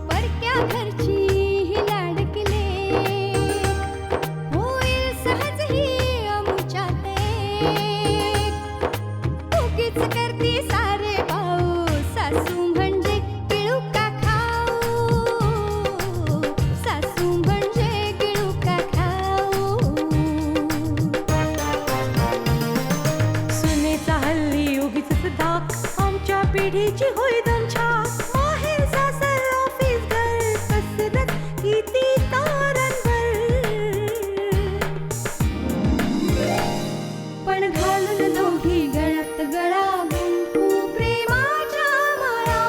परक्या घरची ही लाडकले होईल सहज ही अमुच्यात उगीच करती सारे भाऊ सासू म्हणजे गिळूका खाऊ सासू म्हणजे गिळूका खाऊ सुनेचा हल्ली उगीच धाक आमच्या पिढीची होय दमछाक माहेर सासर ऑफिस घर कसरत किती तारंभर पण घालून दोघी गळ्यात गळा गुंफू प्रेमाच्या माळा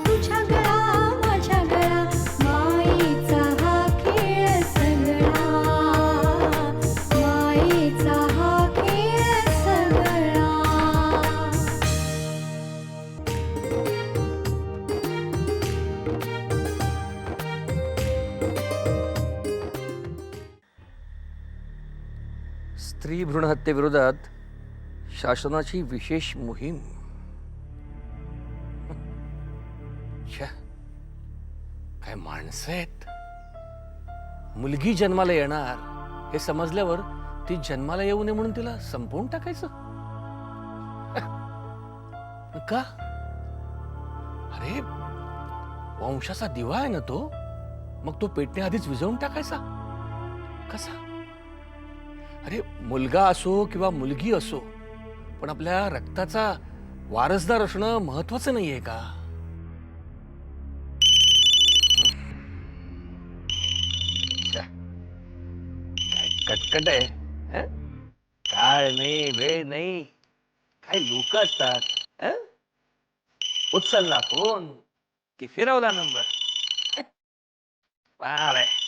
तुझ्या गळा माझ्या गळा मायेचा हा खेळ सगळा मायेचा हा खेळ सगळा स्त्री भ्रूण हत्येविरोधात शासनाची विशेष मोहीम. छ्या, काय माणसं आहेत. मुलगी जन्माला येणार हे समजल्यावर ती जन्माला येऊ नये म्हणून तिला संपवून टाकायचं. का? अरे वंशाचा दिवा आहे ना तो, मग तो पेटण्याआधीच विझवून टाकायचा कसा? अरे मुलगा असो किंवा मुलगी असो, पण आपल्या रक्ताचा वारसदार असणं महत्वाचं नाहीये का? काय कटकट आहे. हं? काळ नाही वेळ नाही, काय लोक असतात. हं? उचलला फोन की फिरवला नंबर. पार आहे.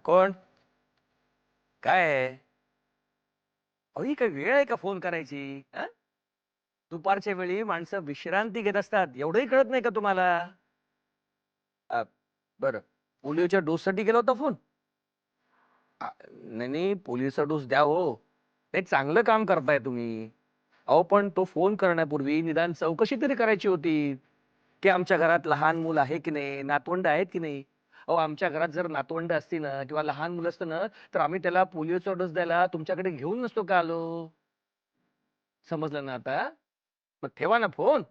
कोण? काय आहे? अहो, ही काय वेळ आहे का फोन करायची? हं? दुपारच्या वेळी माणसं विश्रांती घेत असतात, एवढंही कळत नाही का तुम्हाला? बरं, पोलिओच्या डोस साठी गेला होता फोन? नाही नाही, पोलिओचा डोस द्या हो. ते चांगलं काम करताय तुम्ही. अहो पण तो फोन करण्यापूर्वी निदान चौकशी तरी करायची होती की आमच्या घरात लहान मूल आहे की नाही, नातवंड आहेत की नाही. अहो आमच्या घरात जर नातवंड असती ना किंवा लहान मुलं असतं ना, तर आम्ही त्याला पोलिओचा डोस द्यायला तुमच्याकडे घेऊन नसतो का आलो. समजलं ना आता? मग ठेवा ना फोन.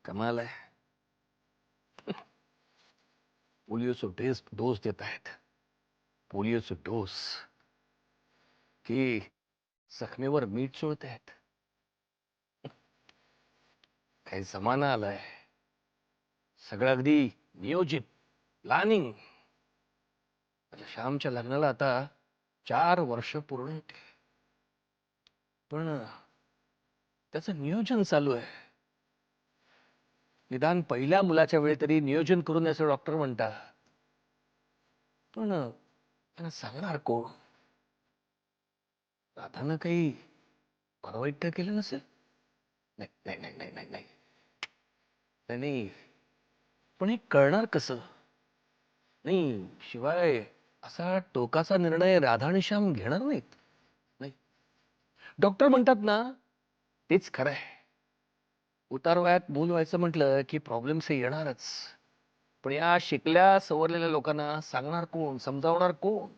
कमाल आहे. पोलिओचा डोस देत आहेत. पोलिओचा डोस की जखमेवर मीठ चोळत आहेत. काही जमाना आलाय. सगळं अगदी नियोजित, प्लॅनिंग. श्यामच्या लग्नाला आता 4 वर्ष पूर्ण होते, पण त्याचं नियोजन चालू आहे. निदान पहिल्या मुलाच्या वेळी तरी नियोजन करून असं डॉक्टर म्हणतात. पण त्यांना सांगणार कोण? राधानं काही वाईट केलं नसेल? नाही नाही नाही नाही नाही नाही नाही, पण हे कळणार कसं? नाही, शिवाय असा टोकाचा निर्णय राधा आणि श्याम घेणार नाहीत. नाही, डॉक्टर म्हणतात ना तेच खरं आहे. उतार वयात मूल व्हायचं म्हटलं की प्रॉब्लेम्स येणारच. पण या शिकल्या सवरलेल्या लोकांना सांगणार कोण, समजावणार कोण?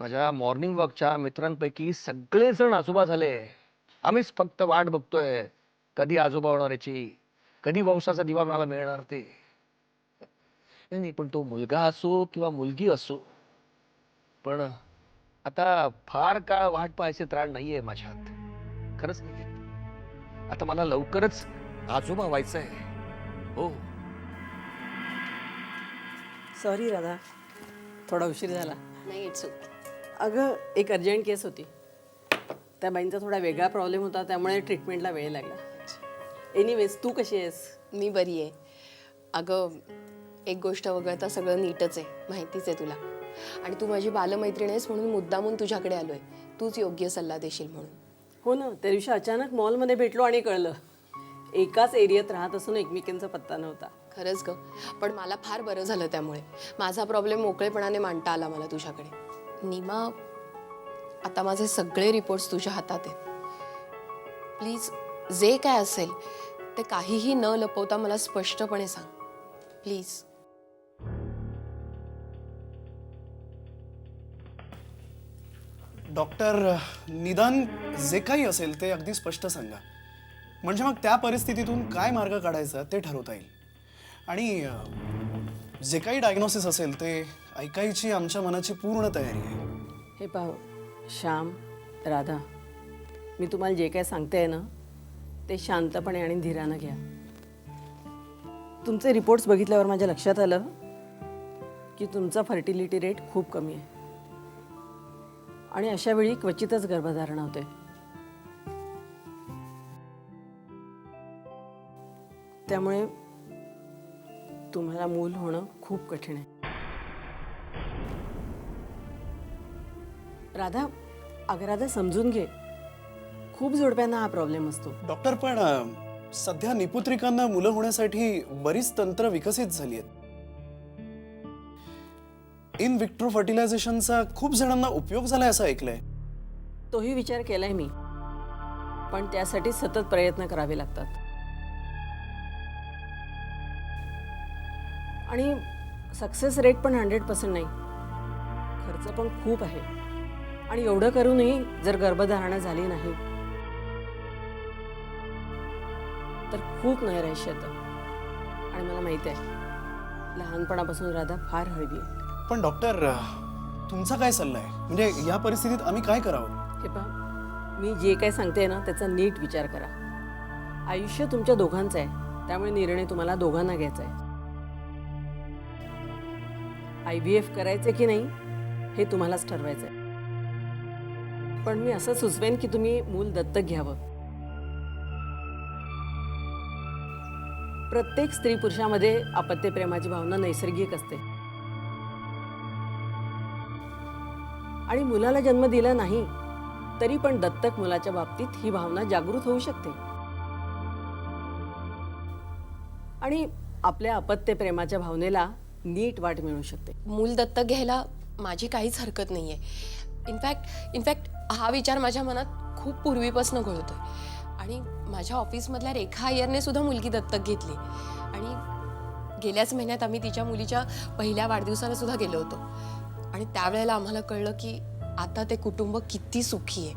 माझ्या मॉर्निंग वॉकच्या मित्रांपैकी सगळेजण आजोबा झाले. आम्हीच फक्त वाट बघतोय कधी आजोबा होणार याची, कधी वंशाचा दिवा मला मिळणार ते. नाही, पण तो मुलगा असो किंवा मुलगी असो, पण आता फार काळ वाट पाहायचे त्राण नाहीये माझ्यात. खरंच नाही. आता मला लवकरच आजोबा व्हायचंय. हो. सॉरी राधा, थोडा उशीर झाला. नाही, इट्स ओके. अगं एक अर्जंट केस होती. त्या बाईंचा थोडा वेगळा प्रॉब्लेम होता, त्यामुळे ट्रीटमेंटला वेळ लागला. एनिवेज तू कशी आहेस? मी बरी आहे. अगं एक गोष्ट वगळता सगळं नीटच आहे, माहितीच आहे तुला. आणि तू माझी बालमैत्रीण आहेस म्हणून मुद्दामून तुझ्याकडे आलोय. तूच योग्य सल्ला देशील म्हणून. हो ना, त्या दिवशी अचानक मॉलमध्ये भेटलो आणि कळलं एकाच एरियात राहत असून एकमेकींचा पत्ता नव्हता. खरंच ग, पण मला फार बरं झालं त्यामुळे. माझा प्रॉब्लेम मोकळेपणाने मांडता आला मला तुझ्याकडे. नीमा, आता माझे सगळे रिपोर्ट्स तुझ्या हातात आहेत. प्लीज जे काय असेल ते काहीही न लपवता मला स्पष्टपणे सांग प्लीज. डॉक्टर, निदान जे काही असेल ते अगदी स्पष्ट सांगा. म्हणजे मग त्या परिस्थितीतून काय मार्ग काढायचा ते ठरवता येईल. आणि जे काही डायग्नोसिस असेल ते ऐकायची आमच्या मनाची पूर्ण तयारी आहे. हे पाहू श्याम, राधा, मी तुम्हाला जे काय सांगते ना ते शांतपणे आणि धीरानं घ्या. तुमचे रिपोर्ट्स बघितल्यावर माझ्या लक्षात आलं की तुमचा फर्टिलिटी रेट खूप कमी आहे आणि अशा वेळी क्वचितच गर्भधारणा होते. त्यामुळे तुम्हाला मूल होणं खूप कठीण आहे. राधा, अगं राधा, समजून घे. खूप जोडप्यांना हा प्रॉब्लेम असतो. डॉक्टर, पण सध्या निपुत्रिकांना मुलं होण्यासाठी बरीच तंत्र विकसित झाली आहेत. इन विट्रो फर्टिलायझेशनचा खूप जणांना उपयोग झालाय असं ऐकलंय. तोही विचार केलाय मी, पण त्यासाठी सतत प्रयत्न करावे लागतात आणि सक्सेस रेट पण 100% नाही. खर्च पण खूप आहे आणि एवढं करूनही जर गर्भधारणा झाली नाही तर खूप नैराश्य येतं. आणि मला माहिती आहे लहानपणापासून राधा फार हळवी आहे. पण डॉक्टर, तुमचा काय सल्ला आहे? म्हणजे या परिस्थितीत आम्ही काय करावं? हे पहा, मी जे काय सांगते ना त्याचा नीट विचार करा. आयुष्य तुमच्या दोघांचं आहे, त्यामुळे निर्णय तुम्हाला दोघांना घ्यायचा आहे. IVF करायचे की नाही हे तुम्हालाच ठरवायचं आहे. पण मी असं सुचवेन की तुम्ही मूल दत्तक घ्यावं. प्रत्येक स्त्री पुरुषामध्ये अपत्य प्रेमाची भावना नैसर्गिक असते आणि मुलाला जन्म दिला नाही तरी पण दत्तक मुलाच्या बाबतीत ही भावना जागृत होऊ शकते आणि आपल्या अपत्य प्रेमाच्या भावनेला नीट वाट मिळू शकते. मूल दत्तक घ्यायला माझी काहीच हरकत नाहीये. इनफॅक्ट हा विचार माझ्या मनात खूप पूर्वीपासून घोळतोय. आणि माझ्या ऑफिसमधल्या रेखा अय्यरने सुद्धा मुलगी दत्तक घेतली आणि गेल्याच महिन्यात आम्ही तिच्या मुलीच्या पहिल्या वाढदिवसाला सुद्धा गेलो होतो. आणि त्यावेळेला आम्हाला कळलं की आता ते कुटुंब किती सुखी आहे.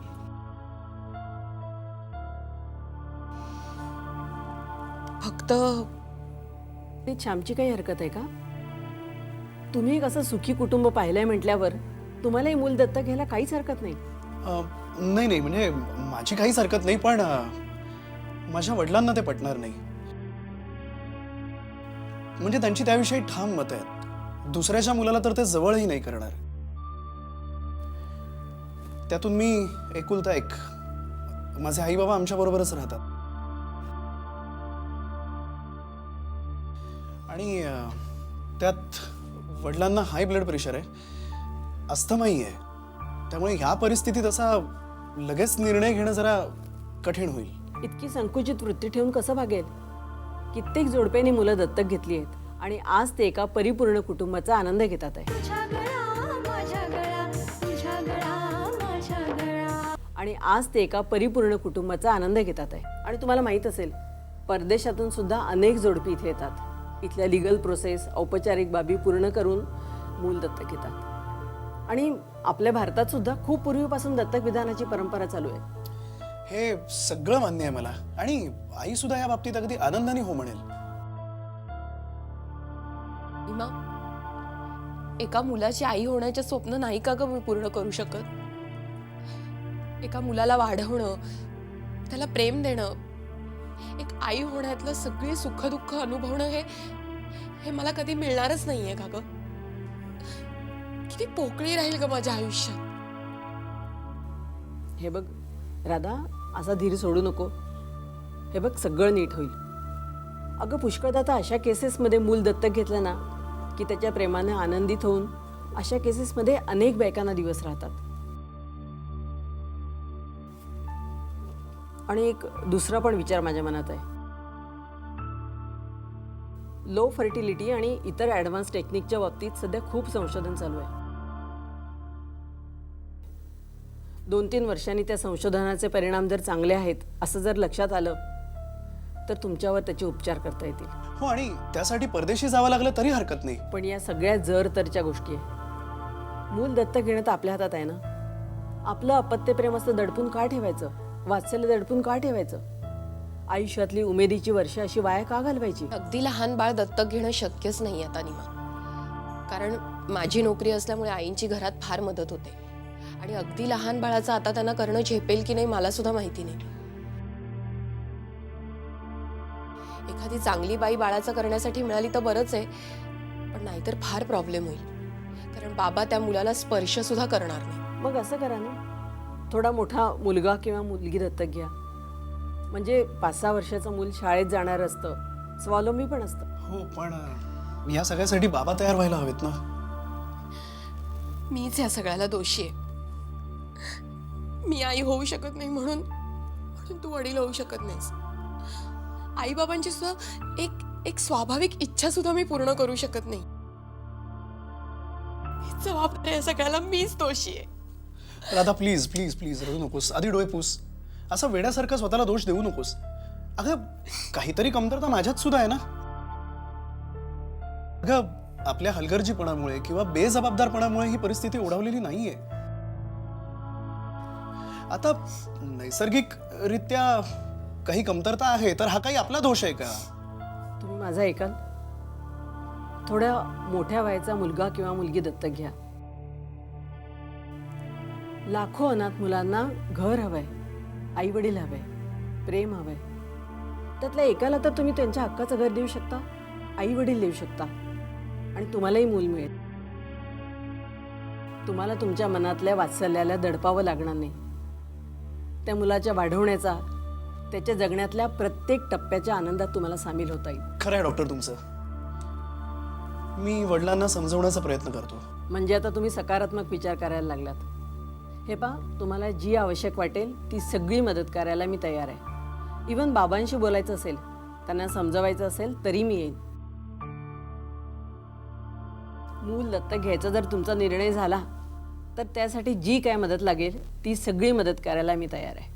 फक्त ती श्यामची काही हरकत आहे का? तुम्ही एक असं सुखी कुटुंब पाहिलंय म्हटल्यावर तुम्हालाही मूल दत्तक घ्यायला काहीच हरकत नाही. नाही, म्हणजे माझी काहीच हरकत नाही, पण माझ्या वडिलांना ते पटणार नाही. म्हणजे त्यांची त्याविषयी ठाम मत आहेत. दुसऱ्याच्या मुलाला तर ते जवळही नाही करणार. त्यातून मी एकुलता एक. माझे आई बाबा आमच्या बरोबरच राहतात आणि त्यात वडिलांना हाय ब्लड प्रेशर आहे, अस्थमाही आहे. त्यामुळे ह्या परिस्थितीत असा लगेच निर्णय घेणं जरा कठीण होईल. इतकी संकुचित वृत्ती ठेवून कसं भागेल? कित्येक जोडप्यांनी मुलं दत्तक घेतली आहेत आणि आज ते एका परिपूर्ण कुटुंबाचा आनंद घेतात आहे. तुझ्या गळा माझ्या गळा, तुझ्या गळा माझ्या गळा. आणि आज ते एका परिपूर्ण कुटुंबाचा आनंद घेतात आहे. आणि तुम्हाला माहीत असेल परदेशातून सुद्धा अनेक जोडपी इथे येतात. इथल्या लिगल प्रोसेस, औपचारिक बाबी पूर्ण करून मूल दत्तक घेतात. आणि आपल्या भारतात सुद्धा खूप पूर्वीपासून दत्तक विधानाची परंपरा चालू आहे. हे सगळं मान्य आहे मला आणि आई सुद्धा या बाबतीत अगदी आनंदाने हो म्हणेल. नीमा, एका मुलाची आई होण्याचे स्वप्न नाही का ग मी पूर्ण करू शकत? एका मुलाला वाढवणं, त्याला प्रेम देणं, एक आई होण्यातलं सगळी सुख दुःख अनुभवणं हे मला कधी मिळणारच नाहीये का ग? किती पोकळी राहील ग माझ्या आयुष्यात. हे बघ राधा, असा धीर सोडू नको. हे बघ सगळं नीट होईल. अगं पुष्कळदा तर अशा केसेसमध्ये मूल दत्तक घेतलं ना की त्याच्या प्रेमाने आनंदित होऊन अशा केसेसमध्ये अनेक बायकांना दिवस राहतात. आणि एक दुसरा पण विचार माझ्या मनात आहे. लो फर्टिलिटी आणि इतर ॲडव्हान्स टेक्निकच्या बाबतीत सध्या खूप संशोधन चालू आहे. 2-3 वर्षांनी त्या संशोधनाचे परिणाम जर चांगले आहेत असं जर लक्षात आलं तर तुमच्यावर त्याचे उपचार करता येतील. हो, आणि त्यासाठी परदेशी जावं लागलं तरी हरकत नाही. पण या सगळ्या जर तरच्या गोष्टी आहे. मूल दत्तक घेणं तर आपल्या हातात आहे ना. आपलं अपत्यप्रेम असं दडपून का ठेवायचं? वात्सल्य दडपून का ठेवायचं? आयुष्यातली उमेदीची वर्ष अशी वाया का घालवायची? अगदी लहान बाळ दत्तक घेणं शक्यच नाही आता निमा. कारण माझी नोकरी असल्यामुळे आईंची घरात फार मदत होते. आणि अगदी लहान बाळाचं आता त्यांना करणं झेपेल की नाही मला सुद्धा माहिती नाही. एखादी चांगली बाई बाळाचं करण्यासाठी मिळाली तर बरंच आहे, पण नाहीतर फार प्रॉब्लेम होईल. कारण बाबा त्या मुलाला स्पर्श सुद्धा करणार नाही. मग असं करा ना, थोडा मोठा मुलगा किंवा मुलगी दत्तक घ्या. म्हणजे 5-6 वर्षाचं मूल शाळेत जाणार असतं, स्वावलंबी पण असतं. हो, पण या सगळ्यासाठी बाबा तयार व्हायला हवेत ना. मीच या सगळ्याला दोषी आहे. मी आई होऊ शकत नाही म्हणून तू वडील होऊ शकत नाहीस. आई बाबांची सुद्धा एक स्वाभाविक इच्छा सुद्धा मी पूर्ण करू शकत नाही. जबाबदारी या सगळ्याला मीच दोषी आहे. राधा, प्लीज प्लीज प्लीज रडू नकोस. आधी डोळे पुस. असं वेड्यासारखं स्वतःला दोष देऊ नकोस. अगं, काहीतरी कमतरता माझ्यात सुद्धा आहे ना. अगं, आपल्या हलगर्जीपणामुळे किंवा बेजबाबदारपणामुळे ही परिस्थिती ओढावलेली नाहीये. आता नैसर्गिकरित्या काही कमतरता आहे तर हा काही आपला दोष आहे का? तुम्ही माझं ऐकाल? थोड्या मोठ्या वयाचा मुलगा किंवा मुलगी दत्तक घ्या. लाखो अनाथ मुलांना घर हवंय, आई वडील हवंय, प्रेम हवंय. त्यातल्या एकाला तर तुम्ही त्यांच्या हक्काचं घर देऊ शकता, आई वडील देऊ शकता, आणि तुम्हालाही मूल मिळेल. तुम्हाला तुमच्या मनातल्या वात्सल्याला दडपावं लागणार नाही. त्या मुलाच्या वाढवण्याचा, त्याच्या जगण्यातल्या प्रत्येक टप्प्याच्या आनंदात तुम्हाला सामील होता येईल. खरं आहे डॉक्टर तुमचं. मी वडिलांना समजवण्याचा प्रयत्न करतो. म्हणजे आता तुम्ही सकारात्मक विचार करायला लागलात. हे पहा, तुम्हाला जी आवश्यक वाटेल ती सगळी मदत करायला मी तयार आहे. इवन बाबांशी बोलायचं असेल, त्यांना समजवायचं असेल तरी मी येईन. मूल दत्तक घ्यायचा जर तुमचा निर्णय झाला तर त्यासाठी जी काय मदत लागेल ती सगळी मदत करायला मी तयार आहे.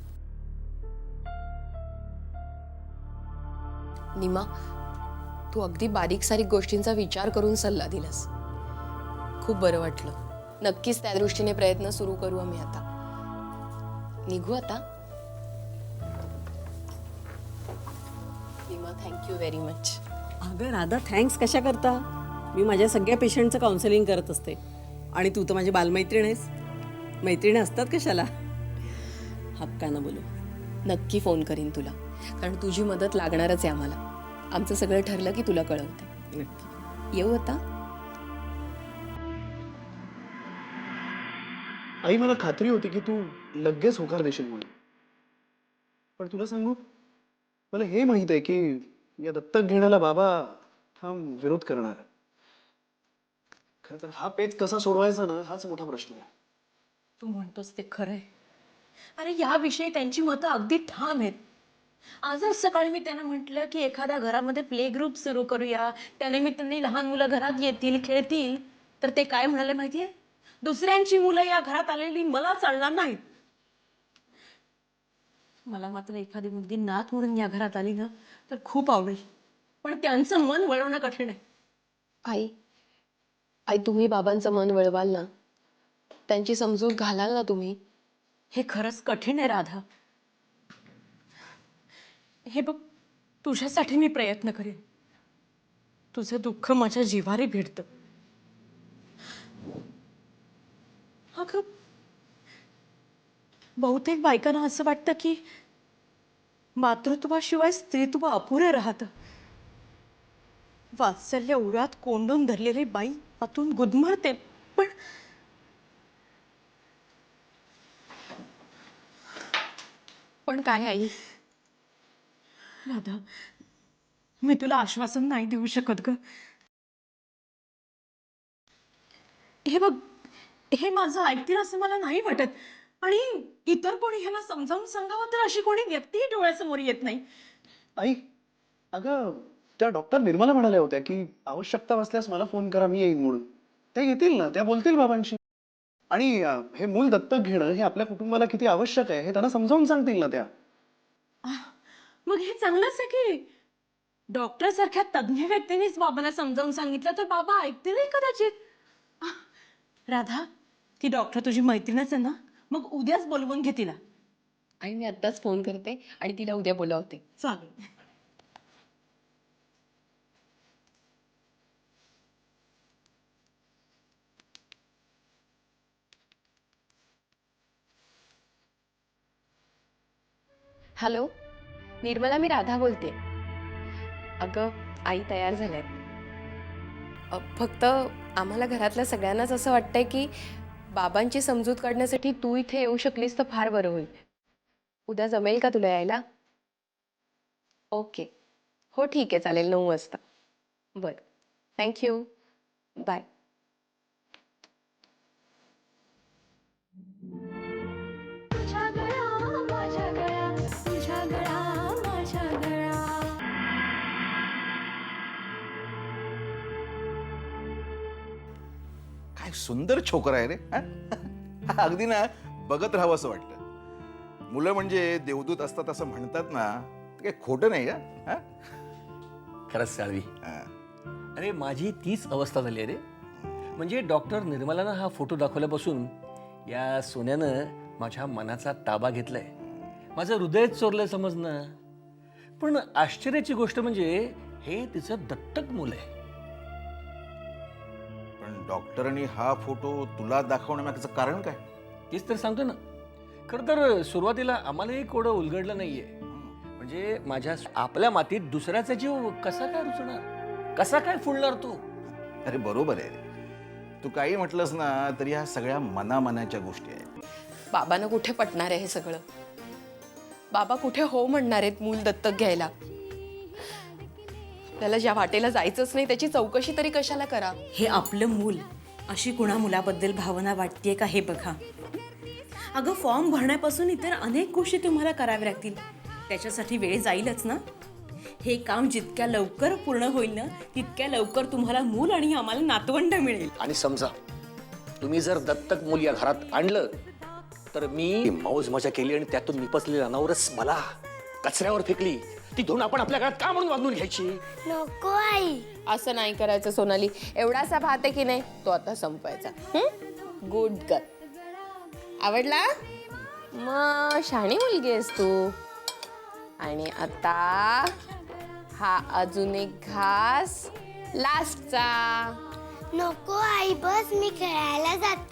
निमा, तू अगदी बारीक सारीक गोष्टींचा विचार करून सल्ला दिलास. खूप बरं वाटलं. नक्कीच त्या दृष्टीने प्रयत्न सुरू करू आम्ही. आता निघू आता. Nima, thank you very much. अगं राधा, थँक्स कशा करता? मी माझ्या सगळ्या पेशंटचं काउन्सिलिंग करत असते, आणि तू तर माझी बालमैत्रीण आहेस. मैत्रिणी असतात कशाला? हक्कानं बोलू. नक्की फोन करीन तुला, कारण तुझी मदत लागणारच आहे आम्हाला. आमचं सगळं ठरलं की तुला कळवते. नक्की. येऊ आता. आई, मला खात्री होती की तू लगेच होकार देशील म्हणून. पण तुला सांगू, मला हे माहित आहे की या दत्तक घेण्याला बाबा ठाम विरोध करणार. खरं तर हा पेच कसा सोडवायचा ना, हाच मोठा प्रश्न आहे. तू म्हणतोस ते खरंय. अरे, याविषयी त्यांची मतं अगदी ठाम आहेत. आजच सकाळी मी त्यांना म्हटलं की एखाद्या घरामध्ये प्ले ग्रुप सुरू करूया, त्यानिमित्ताने लहान मुलं घरात येतील, खेळतील. तर ते काय म्हणाले माहितीये? दुसऱ्यांची मुलं या घरात आलेली मला चालणार नाहीत. मला मात्र एखादी मुलगी नात म्हणून या घरात आली ना तर खूप आवडेल, पण त्यांचं मन वळवणं कठीण आहे. आई, तुम्ही बाबांचं मन वळवाल ना, त्यांची समजूत घालाल ना तुम्ही. हे खरंच कठीण आहे राधा. हे बघ, तुझ्यासाठी मी प्रयत्न करेन. तुझं दुःख माझ्या जिव्हारी भिडतं. अगं, बहुतेक बायकांना असं वाटतं की मातृत्वाशिवाय स्त्रीत्व अपुरे राहतं. वात्सल्य उरात कोंडून धरलेली बाई आतून गुदमरते. पण काय आई? राधा, मी तुला आश्वासन नाही देऊ शकत ग. हे बघ, हे माझं ऐकतील असं मला नाही वाटत. आणि इतर कोणी ह्याला समजावून सांगावं तर अशी कोणी व्यक्तीही डोळ्यासमोर येत नाही. आई, अगं त्या डॉक्टर निर्मला म्हणाल्या होत्या की आवश्यकता असल्यास मला फोन करा, मी येईन म्हणून. त्या येतील ना, त्या बोलतील बाबांशी. आणि हे मूल दत्तक घेणं हे आपल्या कुटुंबाला किती आवश्यक आहे हे त्यांना समजावून सांगतील ना त्या. मग हे चांगलंच आहे की डॉक्टर सारख्या तज्ञ व्यक्तीनेच बाबाला समजावून सांगितलं तर बाबा ऐकतीलही कदाचित. राधा, ती डॉक्टर तुझी मैत्रीणच आहे ना, मग उद्याच बोलवून घे तिला. आणि मी आत्ताच फोन करते आणि तिला उद्या बोलावते. चालेल. हॅलो, निर्मला, मी राधा बोलते. अगं, आई तयार झाल्यात. फक्त आम्हाला घरातल्या सगळ्यांनाच असं वाटतंय की बाबांची समजूत काढण्यासाठी तू इथे येऊ शकलीस तर फार बरं होईल. उद्या जमेल का तुला यायला? ओके, हो ठीक आहे, चालेल, 9 वाजता. बरं, थँक्यू, बाय. तुझ्या गळा माझ्या गळा, तुझ्या गळा माझ्या गळा. काय सुंदर छोकरा आहे रे. हा? अगदी ना बघत राहावं असं वाटतं. मुलं म्हणजे देवदूत असतात असं म्हणतात ना, ते काही खोटं नाही का? हा? खरंच साळवी, हा. अरे माझी तीच अवस्था झाली आहे रे. म्हणजे डॉक्टर निर्मलानं हा फोटो दाखवल्यापासून या सोन्यानं माझ्या मनाचा ताबा घेतलाय. माझं हृदयच चोरलंय समजणं. पण आश्चर्याची गोष्ट म्हणजे हे तिचं दत्तक मूल आहे. पण डॉक्टरांनी हा फोटो तुला दाखवण्यामागचं कारण काय? तेच तर सांगतो ना. खरं तर सुरुवातीला आम्हालाही कोडं उलगडलं नाहीये. म्हणजे आपल्या मातीत दुसऱ्याचा जीव कसा काय रुजणार, कसा काय फुलणार तो. अरे बरोबर आहे रे. तू काही म्हटलंस ना तरी ह्या सगळ्या मनामनाच्या गोष्टी आहेत. बाबांना कुठे पटणार आहे हे सगळं? बाबा कुठे हो म्हणणार आहेत मूल दत्तक घ्यायला? आपल्याला ज्या वाटेला जायचंच नाही त्याची चौकशी तरी कशाला करा? हे आपलं मूल, अशी कुणा मुलाबद्दल भावना वाटतेय का हे बघा. अगं, फॉर्म भरण्यापासून इतर अनेक गोष्टी तुम्हाला कराव्या लागतील. त्याच्यासाठी वेळ जाईलच ना. हे काम जितक्या लवकर पूर्ण होईल ना, तितक्या लवकर तुम्हाला मूल आणि आम्हाला नातवंड मिळेल. आणि समजा तुम्ही जर दत्तक मूल या घरात आणलं तर मी मौज मजा केली आणि त्यातून निपजलेली अनावरच मला कचऱ्यावर फेकली. ती धुवून आपण आपल्या घरात का म्हणून बांधून घ्यायची? नको आई, असं नाही करायचं सोनाली. एवढासा भात आहे की नाही, तो आता संपवायचा. Good girl. आवडला? मग शहाणी मुलगी आहेस तू. आणि आता हा अजून एक घास लास्टचा. नको आई, बस, मी खेळायला जाते.